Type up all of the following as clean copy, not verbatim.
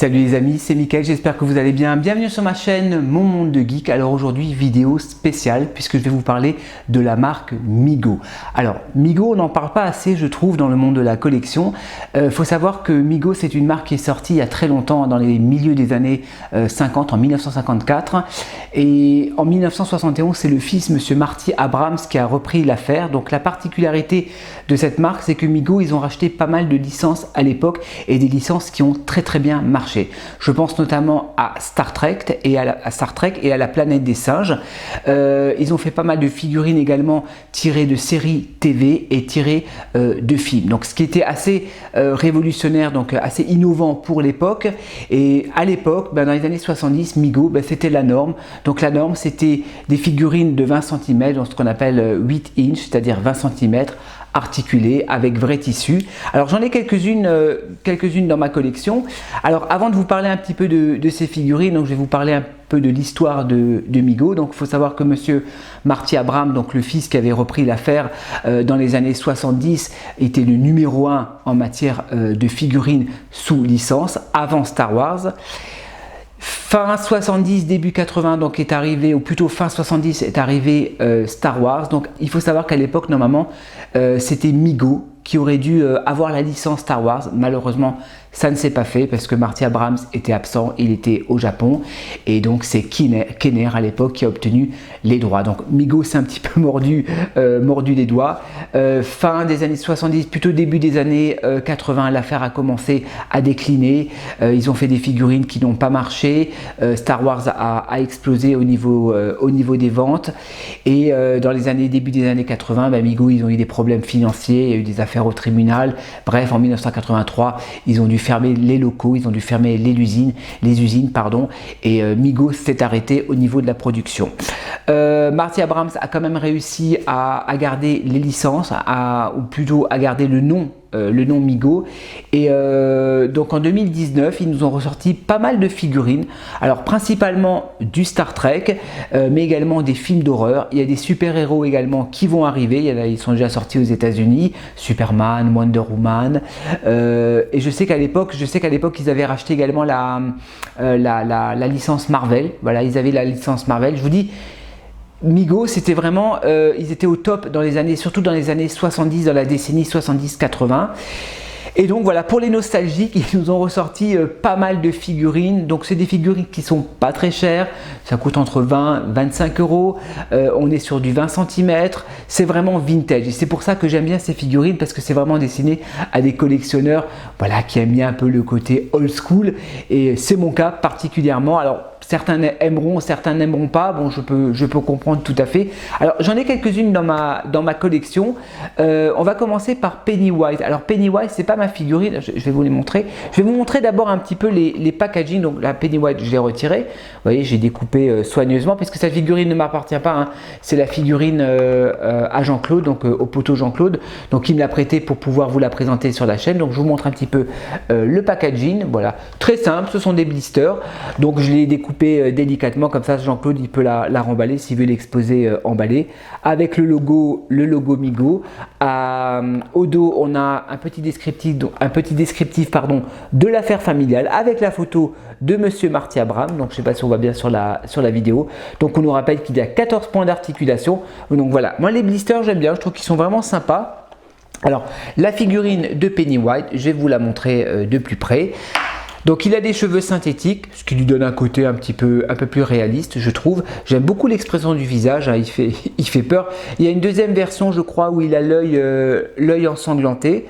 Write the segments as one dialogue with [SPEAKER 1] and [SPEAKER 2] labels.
[SPEAKER 1] Salut les amis, c'est Mickaël, j'espère que vous allez bien. Bienvenue sur ma chaîne Mon Monde de Geek. Alors aujourd'hui, vidéo spéciale puisque je vais vous parler de la marque Migo. Alors Migo, on n'en parle pas assez je trouve dans le monde de la collection. Faut savoir que Migo, c'est une marque qui est sortie il y a très longtemps, dans les milieux des années 50, en 1954. Et en 1971, c'est le fils, monsieur Marty Abrams, qui a repris l'affaire. Donc la particularité de cette marque, c'est que Migo, ils ont racheté pas mal de licences à l'époque et des licences qui ont très bien marché. Je pense notamment à Star Trek et à la planète des singes. Ils ont fait pas mal de figurines également tirées de séries TV et tirées de films. Donc ce qui était assez révolutionnaire, donc assez innovant pour l'époque. Et à l'époque, dans les années 70, Migo, c'était la norme. Donc la norme, c'était des figurines de 20 cm, dans ce qu'on appelle 8 inch, c'est-à-dire 20 cm, articulées avec vrai tissu. Alors j'en ai quelques-unes dans ma collection. Alors avant de vous parler un petit peu de ces figurines, donc je vais vous parler un peu de l'histoire de Migo. Donc il faut savoir que monsieur Marty Abrams, donc le fils qui avait repris l'affaire dans les années 70, était le numéro 1 en matière de figurines sous licence avant Star Wars. Fin 70, début 80, donc est arrivé, ou plutôt fin 70 est arrivé Star Wars. Donc il faut savoir qu'à l'époque, normalement, c'était Migo qui aurait dû avoir la licence Star Wars. Malheureusement, ça ne s'est pas fait parce que Marty Abrams était absent, il était au Japon. Et donc c'est Kenner à l'époque qui a obtenu les droits. Donc Migo s'est un petit peu mordu les doigts. Fin des années 70, plutôt début des années 80, l'affaire a commencé à décliner. Ils ont fait des figurines qui n'ont pas marché. Star Wars a explosé au niveau des ventes. Et dans les début des années 80, Migo, ils ont eu des problèmes financiers, il y a eu des affaires au tribunal. Bref, en 1983, ils ont dû fermer les locaux, ils ont dû fermer les usines, et Migo s'est arrêté au niveau de la production. Marty Abrams a quand même réussi à garder les licences, ou plutôt à garder le nom Migo. Et donc en 2019, ils nous ont ressorti pas mal de figurines. Alors principalement du Star Trek, mais également des films d'horreur. Il y a des super-héros également qui vont arriver. Ils sont déjà sortis aux États-Unis, Superman, Wonder Woman. Et je sais qu'à l'époque, ils avaient racheté également la licence Marvel. Voilà, ils avaient la licence Marvel. Je vous dis, Migo, c'était vraiment, ils étaient au top surtout dans les années 70, dans la décennie 70-80. Et donc voilà, pour les nostalgiques, ils nous ont ressorti pas mal de figurines. Donc c'est des figurines qui sont pas très chères, ça coûte entre 20 et 25 euros. On est sur du 20 cm, c'est vraiment vintage. Et c'est pour ça que j'aime bien ces figurines, parce que c'est vraiment destiné à des collectionneurs, voilà, qui aiment bien un peu le côté old school. Et c'est mon cas particulièrement. Alors certains aimeront, certains n'aimeront pas. Bon, je peux comprendre tout à fait. Alors j'en ai quelques-unes dans ma collection. On va commencer par Pennywise. Alors Pennywise, c'est pas ma figurine, je vais vous les montrer. Je vais vous montrer d'abord un petit peu les packaging. Donc la Pennywise, je l'ai retirée. Vous voyez, j'ai découpé soigneusement puisque cette figurine ne m'appartient pas, hein. C'est la figurine à Jean-Claude, donc au poteau Jean-Claude. Donc il me l'a prêté pour pouvoir vous la présenter sur la chaîne. Donc je vous montre un petit peu le packaging. Voilà, très simple, ce sont des blisters. Donc je l'ai découpé délicatement, comme ça Jean-Claude il peut la remballer s'il veut l'exposer emballée, avec le logo Migo. Au dos, on a un petit descriptif de l'affaire familiale avec la photo de monsieur Marty Abrams. Donc je sais pas si on voit bien sur la vidéo. Donc on nous rappelle qu'il y a 14 points d'articulation. Donc voilà, moi les blisters j'aime bien, je trouve qu'ils sont vraiment sympas. Alors la figurine de Pennywise, je vais vous la montrer de plus près. Donc il a des cheveux synthétiques, ce qui lui donne un côté un peu plus réaliste, je trouve. J'aime beaucoup l'expression du visage, hein, il fait peur. Il y a une deuxième version, je crois, où il a l'œil ensanglanté.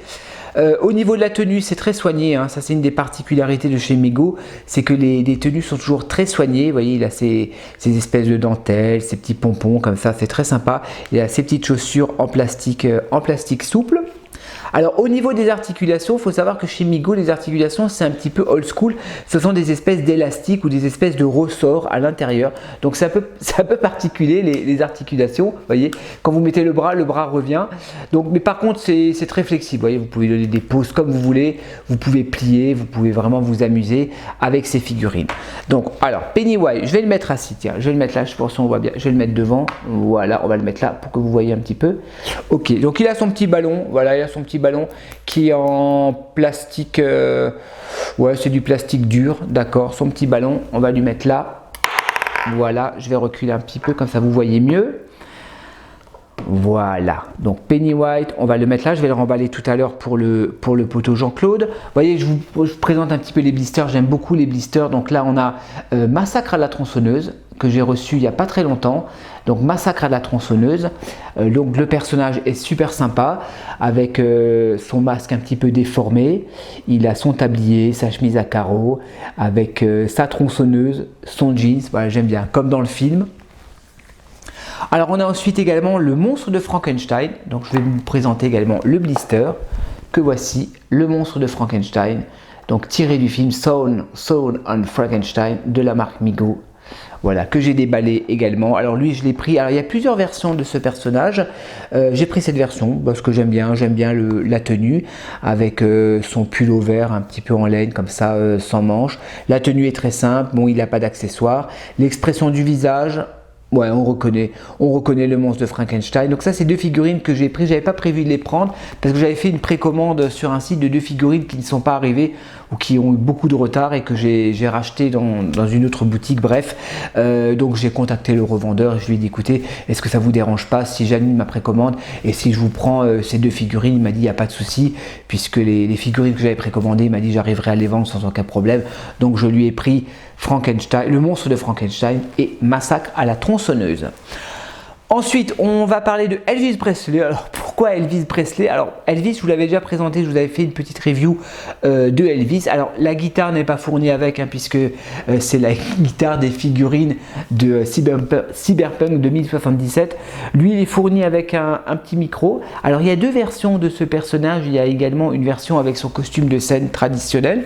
[SPEAKER 1] Au niveau de la tenue, c'est très soigné, hein. Ça c'est une des particularités de chez Migo, c'est que les tenues sont toujours très soignées. Vous voyez, il a ces espèces de dentelles, ces petits pompons comme ça, c'est très sympa. Il a ces petites chaussures en plastique souple. Alors au niveau des articulations, il faut savoir que chez Migo, les articulations c'est un petit peu old school. Ce sont des espèces d'élastiques ou des espèces de ressorts à l'intérieur. Donc c'est un peu particulier les articulations. Vous voyez, quand vous mettez le bras revient. Donc, mais par contre c'est très flexible. Vous voyez, vous pouvez donner des poses comme vous voulez. Vous pouvez plier, vous pouvez vraiment vous amuser avec ces figurines. Donc alors Pennywise, je vais le mettre assis. Tiens, je vais le mettre là. Je pense qu'on voit bien. Je vais le mettre devant. Voilà, on va le mettre là pour que vous voyez un petit peu. Ok, donc il a son petit ballon. Voilà, il a son petit ballon qui est en plastique, ouais c'est du plastique dur, d'accord, son petit ballon, on va lui mettre là, voilà, je vais reculer un petit peu comme ça vous voyez mieux. Voilà, donc Pennywise, on va le mettre là, je vais le remballer tout à l'heure pour le poteau Jean-Claude. Vous voyez, je vous présente un petit peu les blisters, j'aime beaucoup les blisters. Donc là, on a Massacre à la tronçonneuse, que j'ai reçu il n'y a pas très longtemps. Donc Massacre à la tronçonneuse, donc le personnage est super sympa, avec son masque un petit peu déformé. Il a son tablier, sa chemise à carreaux, avec sa tronçonneuse, son jeans, voilà, j'aime bien, comme dans le film. Alors on a ensuite également le monstre de Frankenstein, donc je vais vous présenter également le blister, que voici, le monstre de Frankenstein, donc tiré du film Son on Frankenstein de la marque Mego, voilà, que j'ai déballé également. Alors lui je l'ai pris, alors il y a plusieurs versions de ce personnage, j'ai pris cette version parce que j'aime bien la tenue, avec son pull vert un petit peu en laine comme ça, sans manches. La tenue est très simple, bon il n'a pas d'accessoires, l'expression du visage, ouais, on reconnaît le monstre de Frankenstein. Donc ça, c'est deux figurines que j'ai prises. J'avais pas prévu de les prendre parce que j'avais fait une précommande sur un site de deux figurines qui ne sont pas arrivées ou qui ont eu beaucoup de retard et que j'ai racheté dans une autre boutique. Bref, donc j'ai contacté le revendeur et je lui ai dit écoutez, est-ce que ça vous dérange pas si j'annule ma précommande et si je vous prends ces deux figurines? Il m'a dit il n'y a pas de souci puisque les figurines que j'avais précommandées, il m'a dit j'arriverai à les vendre sans aucun problème. Donc je lui ai pris Frankenstein, le monstre de Frankenstein et Massacre à la tronçonneuse. Ensuite, on va parler de Elvis Presley. Alors, pourquoi Elvis Presley? Alors, Elvis, je vous l'avais déjà présenté, je vous avais fait une petite review de Elvis. Alors, la guitare n'est pas fournie avec, hein, puisque c'est la guitare des figurines de Cyberpunk 2077. Lui, il est fourni avec un petit micro. Alors, il y a deux versions de ce personnage. Il y a également une version avec son costume de scène traditionnel.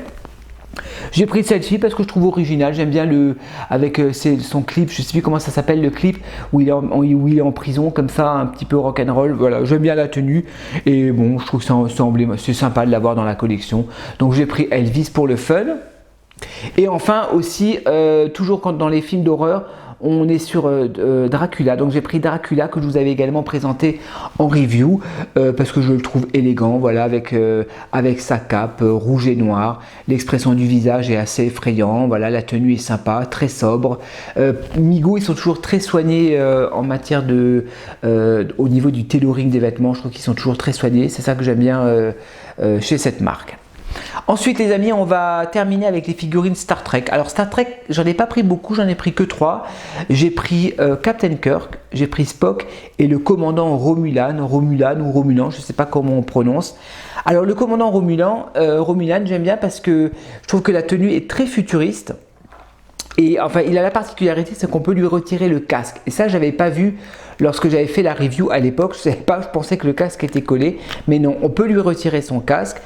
[SPEAKER 1] J'ai pris celle-ci parce que je trouve original, j'aime bien avec son clip, je sais plus comment ça s'appelle le clip, où il est en prison comme ça, un petit peu rock'n'roll, voilà, j'aime bien la tenue et bon, je trouve que c'est sympa de l'avoir dans la collection. Donc j'ai pris Elvis pour le fun. Et enfin aussi, toujours quand dans les films d'horreur, on est sur Dracula, donc j'ai pris Dracula que je vous avais également présenté en review parce que je le trouve élégant, voilà, avec sa cape rouge et noire, l'expression du visage est assez effrayant, voilà, la tenue est sympa, très sobre. Mego, ils sont toujours très soignés en matière au niveau du tailoring des vêtements, je trouve qu'ils sont toujours très soignés, c'est ça que j'aime bien chez cette marque. Ensuite les amis, on va terminer avec les figurines Star Trek. Alors Star Trek, j'en ai pas pris beaucoup, j'en ai pris que 3. J'ai pris Captain Kirk, j'ai pris Spock et le commandant Romulan ou Romulan, je sais pas comment on prononce. Alors le commandant Romulan, j'aime bien parce que je trouve que la tenue est très futuriste. Et enfin, il a la particularité, c'est qu'on peut lui retirer le casque. Et ça, j'avais pas vu lorsque j'avais fait la review à l'époque. Je pensais que le casque était collé, mais non, on peut lui retirer son casque.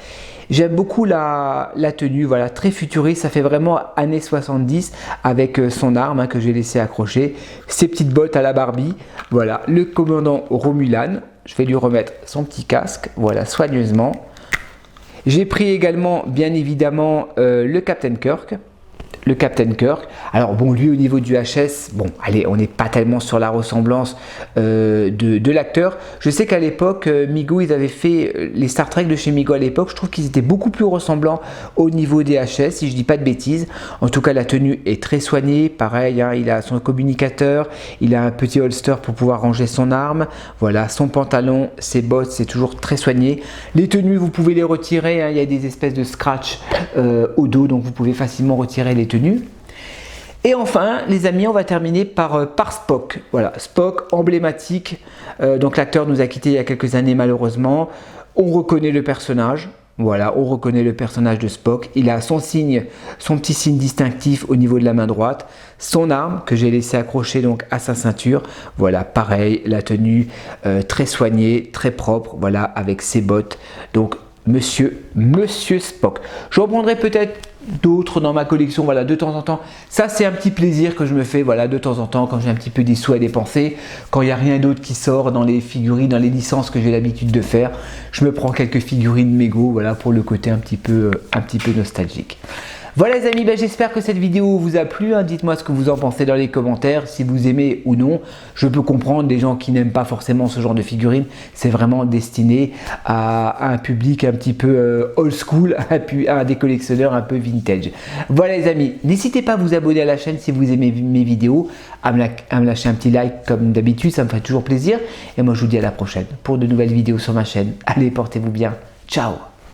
[SPEAKER 1] J'aime beaucoup la tenue, voilà, très futuriste, ça fait vraiment années 70 avec son arme hein, que j'ai laissé accrocher, ses petites bottes à la Barbie, voilà, le commandant Romulan, je vais lui remettre son petit casque, voilà, soigneusement. J'ai pris également, bien évidemment, le Captain Kirk. Alors bon, lui au niveau du HS, bon allez, on n'est pas tellement sur la ressemblance de l'acteur. Je sais qu'à l'époque, Mego, ils avaient fait les Star Trek de chez Mego à l'époque, je trouve qu'ils étaient beaucoup plus ressemblants au niveau des HS, si je dis pas de bêtises. En tout cas, la tenue est très soignée, pareil, hein, il a son communicateur, il a un petit holster pour pouvoir ranger son arme, voilà, son pantalon, ses bottes, c'est toujours très soigné. Les tenues, vous pouvez les retirer, hein, il y a des espèces de scratch au dos, donc vous pouvez facilement retirer les tenues. Et enfin, les amis, on va terminer par Spock. Voilà, Spock emblématique. Donc l'acteur nous a quittés il y a quelques années malheureusement. On reconnaît le personnage. Voilà, on reconnaît le personnage de Spock. Il a son petit signe distinctif au niveau de la main droite. Son arme que j'ai laissé accrocher donc à sa ceinture. Voilà, pareil, la tenue très soignée, très propre. Voilà, avec ses bottes. Donc Monsieur Spock. Je reprendrai peut-être d'autres dans ma collection, voilà, de temps en temps. Ça, c'est un petit plaisir que je me fais, voilà, de temps en temps, quand j'ai un petit peu des sous à dépenser, quand il n'y a rien d'autre qui sort dans les figurines, dans les licences que j'ai l'habitude de faire, je me prends quelques figurines Mego, voilà, pour le côté un petit peu nostalgique. Voilà les amis, j'espère que cette vidéo vous a plu. Dites-moi ce que vous en pensez dans les commentaires, si vous aimez ou non. Je peux comprendre des gens qui n'aiment pas forcément ce genre de figurines. C'est vraiment destiné à un public un petit peu old school, à des collectionneurs un peu vintage. Voilà les amis, n'hésitez pas à vous abonner à la chaîne si vous aimez mes vidéos, à me lâcher un petit like comme d'habitude, ça me fait toujours plaisir. Et moi je vous dis à la prochaine pour de nouvelles vidéos sur ma chaîne. Allez, portez-vous bien. Ciao.